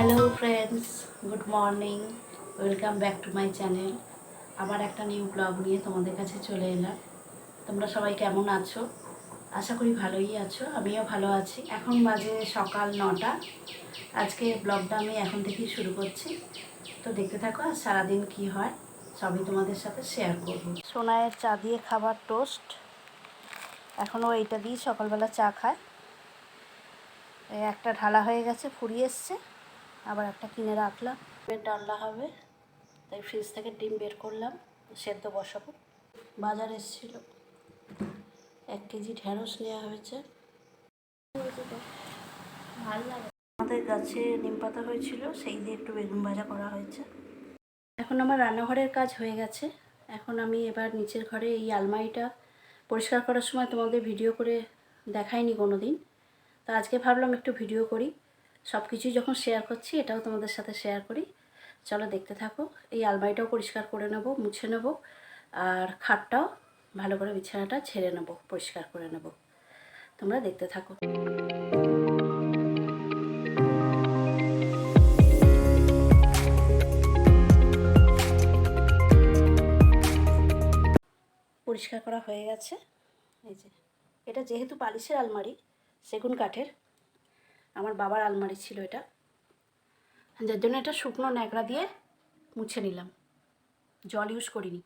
Hello friends, good morning. Welcome back to my channel. আবার একটা new blog নিয়ে তোমাদের কাছে চলে এলাম। তোমরা সবাই কেমন আছো? আশা করি ভালোই আছো, আমিও ভালো আছি। এখন বাজে সকাল 9টা। আজকে ব্লগটা আমি এখন থেকেই শুরু করছি, তো দেখতে থাকো। আর সারাদিন কি হয় সবই তোমাদের সাথে শেয়ার করব। সোনায়ের চা দিয়ে খাবার টোস্ট, এখনও এইটা দিয়ে সকালবেলা চা খায়। একটা ঢালা হয়ে গেছে, ফুরিয়ে এসছে, আবার একটা কিনে রাখলাম। ডালনা হবে, তাই ফ্রিজ থেকে ডিম বের করলাম, সেদ্ধ বসাবো। বাজার এসেছিল, 1 কেজি ঢেঁড়স নেওয়া হয়েছে। ভালো লাগে, আমাদের গাছে নিম পাতা হয়েছিল, সেই দিয়ে একটু বেগুন ভাজা করা হয়েছে। এখন আমার রান্নাঘরের কাজ হয়ে গেছে। এখন আমি এবার নিচের ঘরে এই আলমারিটা পরিষ্কার করার সময় তোমাদের ভিডিও করে দেখাইনি কোনো দিন, তো আজকে ভাবলাম একটু ভিডিও করি। সব কিছুই যখন শেয়ার করছি, এটাও তোমাদের সাথে শেয়ার করি। চলো দেখতে থাকো। এই আলমারিটাও পরিষ্কার করে নেব, মুছে নেব, আর খাটটাও ভালো করে বিছানাটা ছেড়ে নেব, পরিষ্কার করে নেব। তোমরা দেখতে থাকো। পরিষ্কার করা হয়ে গেছে। এই যে, এটা যেহেতু পালিশের আলমারি, সেগুন কাঠের, আমার বাবার আলমারি ছিল এটা, যার জন্য এটা শুকনো ন্যাকড়া দিয়ে মুছে নিলাম, জল ইউজ করিনি।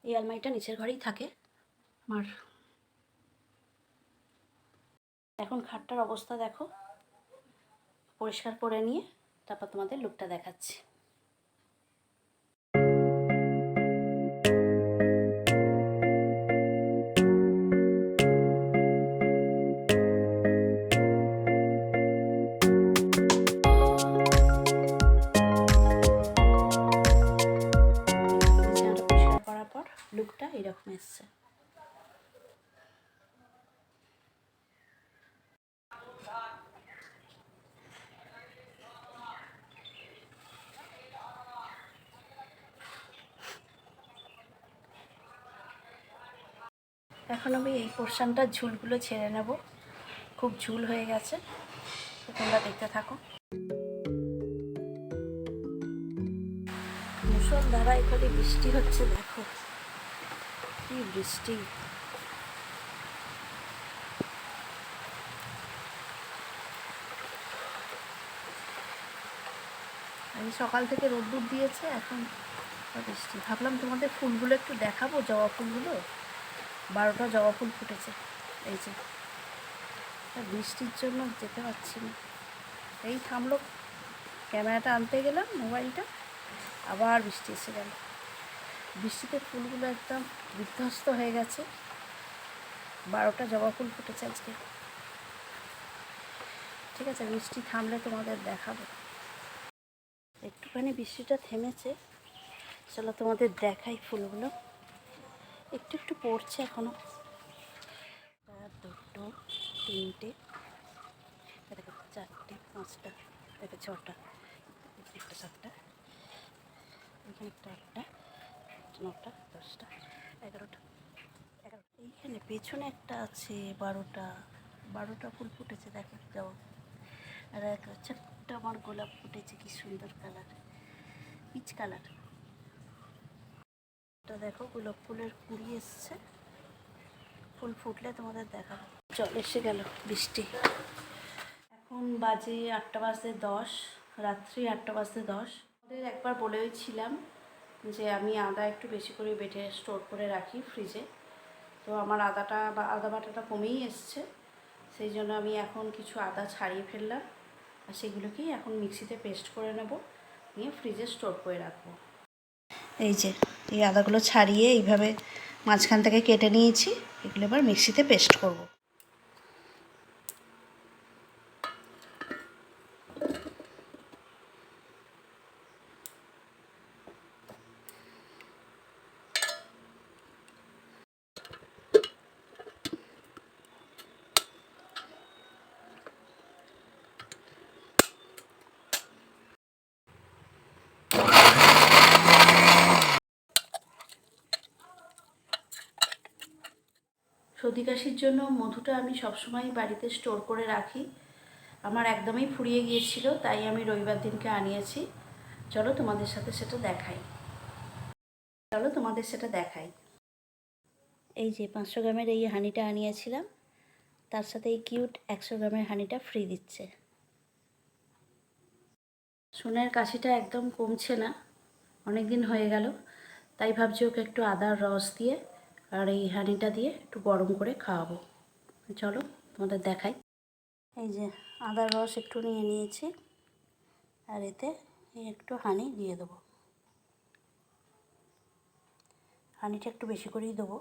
এই আলমারিটা নিচের ঘরেই থাকে আমার। এখন খাটটার অবস্থা দেখো, পরিষ্কার করে নিয়ে তারপর তোমাদের লুকটা দেখাচ্ছি। বিছানাটা পরিষ্কার করার পর লুকটা এরকম এসছে। এখন আমি এই পোর্শনটার ঝুলগুলো ছেড়ে নেব, খুব ঝুল হয়ে গেছে, তো তোমরা দেখতে থাকো। মুষলধারা এখানে বৃষ্টি হচ্ছে, দেখো কি বৃষ্টি। আমি সকাল থেকে রোদ্দুর দিয়েছে, এখন বৃষ্টি। ভাবলাম তোমাদের ফুলগুলো একটু দেখাবো, জবা ফুলগুলো। 12টা জবা ফুল ফুটেছে, এই যে। বৃষ্টির জন্য যেতে পারছি না, এই থামলো। ক্যামেরাটা আনতে গেলাম, মোবাইলটা, আবার বৃষ্টি এসে গেল। বৃষ্টিতে ফুলগুলো একদম বিধ্বস্ত হয়ে গেছে। 12টা জবা ফুল ফুটেছে আজকে। ঠিক আছে, বৃষ্টি থামলে তোমাদের দেখাবো। একটুখানি বৃষ্টিটা থেমেছে, চলো তোমাদের দেখাই ফুলগুলো। একটু একটু পড়ছে এখনো। 1, 2, 3টে, 4টে, 5টা, 6টা, 7টা, এখানে 8টা, 9টা, 10টা, 11টা, এইখানে পেছনে একটা আছে 12টা ফুল ফুটেছে, দেখো যাও। আর একটা ছোট্ট আমার গোলাপ ফুটেছে, কি সুন্দর কালার, পিচ কালার। এটা দেখো, গোলাপ ফুলের কুড়ি এসছে, ফুল ফুটলে তোমাদের দেখাবো। জল এসে গেল, বৃষ্টি। এখন বাজে 8:10, রাত্রি 8:10। ওদের একবার বলেছিলাম যে আমি আদা একটু বেশি করে বেটে স্টোর করে রাখি ফ্রিজে, তো আমার আদা বাটাটা কমেই এসছে। সেই জন্য আমি এখন কিছু আদা ছাড়িয়ে ফেললাম, আর সেগুলোকেই এখন মিক্সিতে পেস্ট করে নেব, নিয়ে ফ্রিজে স্টোর করে রাখবো। এই যে, এই আদাগুলো ছাড়িয়ে এইভাবে মাঝখান থেকে কেটে নিয়েছি, এগুলো এবার মিক্সিতে পেস্ট করব। সর্দি কাশির জন্য মধুটা আমি সবসময় বাড়িতে স্টোর করে রাখি। আমার একদমই ফুরিয়ে গিয়েছিল, তাই আমি রবিবার দিনকে আনিয়েছি। চলো তোমাদের সাথে সেটা দেখাই। এই যে 500 গ্রামের এই হানিটা আনিয়েছিলাম, তার সাথে এই কিউট 100 গ্রামের হানিটা ফ্রি দিচ্ছে। সোনার কাশিটা একদম কমছে না, অনেক দিন হয়ে গেল, তাই ভাবছি ওকে একটু আদার রস দিয়ে আর এই হানিটা দিয়ে একটু গরম করে খাওয়াবো। চলো তোমাদের দেখাই। এই যে আদার রস একটু নিয়ে নিয়েছি, আর এতে একটু হানি দিয়ে দেবো। হানিটা একটু বেশি করেই দেবো।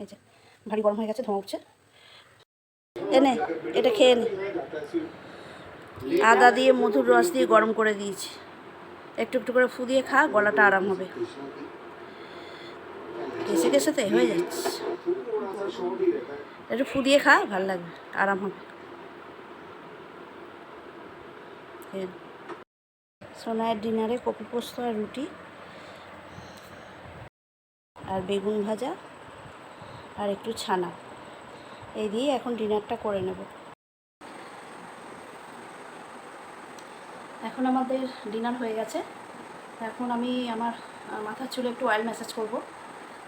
এই যে ভারী গরম হয়ে গেছে, ধোঁয়া উঠছে। এনে এটা খেয়ে নে। আদা দিয়ে মধুর রস দিয়ে গরম করে দিয়েছি, একটু একটু করে ফু দিয়ে খা, গলাটা আরাম হবে। কেসে কেসে তো হয়ে যাচ্ছে, একটু ফু দিয়ে খা, ভাল লাগবে, আরাম হবে। সোনার ডিনারে কপি পোস্ত আর রুটি আর বেগুন ভাজা আর একটু ছানা, এই দিয়ে এখন ডিনারটা করে নেব। এখন আমাদের ডিনার হয়ে গেছে। এখন আমি আমার মাথার চুলে একটু অয়েল ম্যাসাজ করব।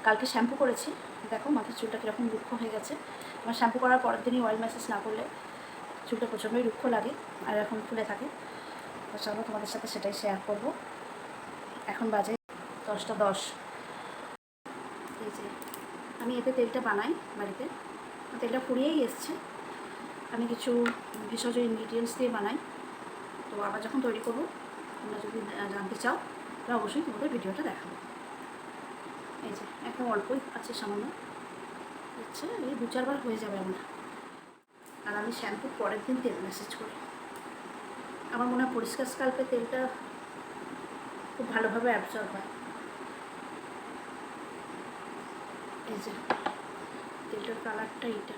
কালকে শ্যাম্পু করেছি, দেখো মাথার চুলটা কীরকম রুক্ষ হয়ে গেছে। আমার শ্যাম্পু করার পরের দিনই অয়েল ম্যাসাজ না করলে চুলটা প্রচণ্ডই রুক্ষ লাগে আর এখন ফুলে থাকে। তো চলো তোমাদের সাথে সেটাই শেয়ার করব। এখন বাজে 10টা 10। এই যে আমি এতে তেলটা বানাই বাড়িতে, তেলটা ফুরিয়েই এসছে। আমি কিছু ভেষজ ইনগ্রিডিয়েন্টস দিয়ে বানাই। তো আবার যখন তৈরি করবো, তোমরা যদি জানতে চাও তাহলে অবশ্যই তোমাদের ভিডিওটা দেখাবো। এই যে একদম অল্পই আছে, সামান্য হচ্ছে, এই 2-4 বার হয়ে যাবে আমার। আর আমি শ্যাম্পুর পরের দিন তেল ম্যাসেজ করি। আমার মনে হয় পরিষ্কার স্কাল্পে তেলটা খুব ভালোভাবে অ্যাবজর্ব হয়। এই যে তেলটার কালারটা এইটা।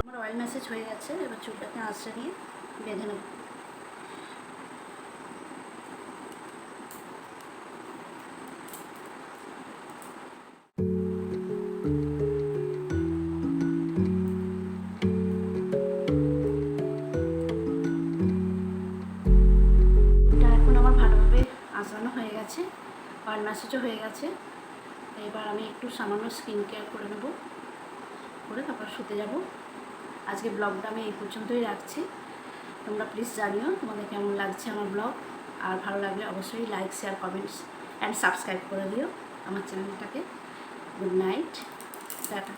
আমার অয়েল ম্যাসেজ হয়ে গেছে, এবার চুলটাকে আঁচড়ে নিয়ে বেঁধে নেব। আঁচড়ানো হয়ে গেছে, অয়েল ম্যাসেজও হয়ে গেছে। এবার আমি একটু সামান্য স্কিন কেয়ার করে নেব, করে তারপর শুতে যাব। আজকে ব্লগটা আমি এই পর্যন্তই রাখছি। তোমরা প্লিজ জানিও তোমাদের কেমন লাগছে আমার ব্লগ, আর ভালো লাগলে অবশ্যই like, share, comments and subscribe করে দিও আমার চ্যানেলটাকে। Good night, tata.